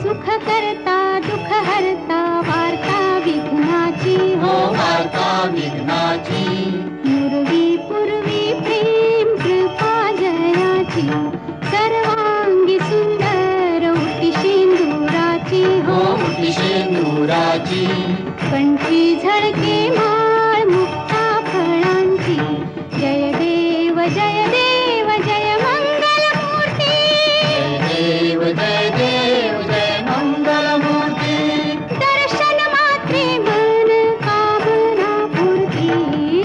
सुख करता दुःख हरता वार्ता विघ्नाची हो वार्ता विघ्नाची पूर्वी पूर्वी प्रेम कृपा जयाची सर्वांगी सुंदर उटी शेंदुराची हो उटी शेंदुराची कंठी झळके माळ मुक्ता फळांची जय देव जय देव जय मंगल मूर्ती जय देव जय मंगल मूर्ती दर्शन मात्रे मन कामना पूर्ती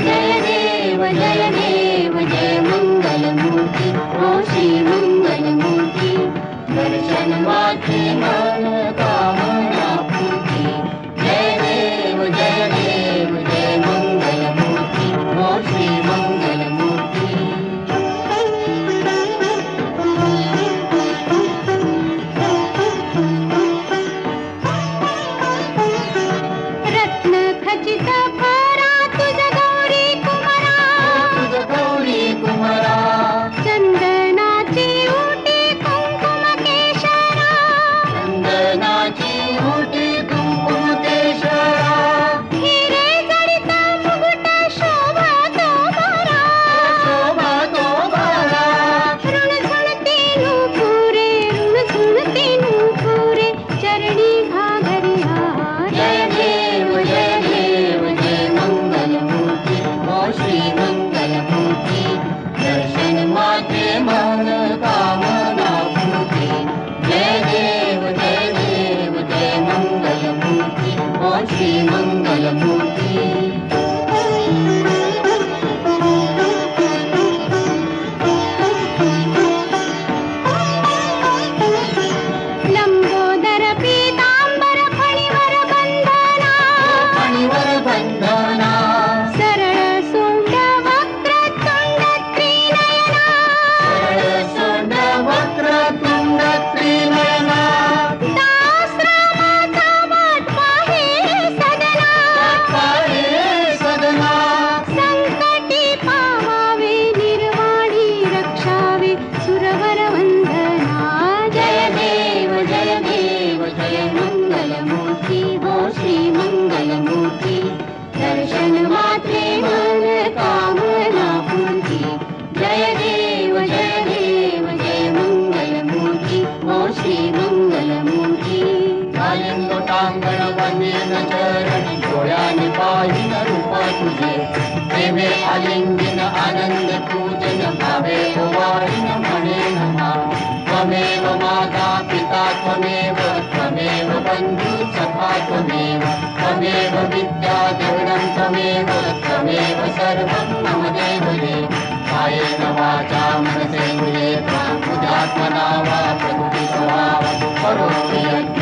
जय देव जय मंगल मूर्ती हो श्री मंगल मूर्ती दर्शन मात्रे मन कामना पूर्ती जय देव जय मंगल मूर्ती हो श्री मंगल मूर्ती रत्न खचित फरा तुझ गौरी कुमारा तुझ गौरी कुमारा चंदनाची उटी कुंकुम केशरा चंदनाची उटी कुंकुम केशरा हिरे जडित मुकुट शोभा तो भरा शोभा तो बारा ऋणझुणती नूपुरे ऋणझुणती नूपुरे चरणी घागरिया जय देव जय मंगल मूर्ती हो श्री मंगल मूर्ती दर्शन माते मन कामना पूर्ती जय देव जय मंगल मूर्ती हो श्री मंगल मूर्ती लंबोदर पीतांबर फणीवर बंधना फणीवर बंधना सरळ सोंड वक्र तुंड त्रिनयना सरळ सोंड वक्र तुंड त्रिनयना दासरामाचा वाट पाहे सदना पाहे सदना संकटी पावावे निर्वाणी रक्षावे सुरवर वंदना जय देव जय मंगल मूर्ती हो श्री मंगल मूर्ती दर्शन मात्रे मन कामना पूर्ती जय देव जय मंगल मूर्ती हो श्री मंगल मूर्ती घालीन लोटांगण वंदीन चरण डोळ्याने पाहिन रूप तुझे प्रेमे आलिंगन आनंद पूजन भावे ओवाळीन म्हणेन मा त्वमेव माता पिता त्वमेव बंधु सखा त्वमेव विद्या द्रविणं त्वमेव सर्वं मम देवते कायेन वाचा मनसेन्द्रिये त्वां बुद्ध्यात्मना वा प्रकृतिस्वभावं करोमि यज्ञ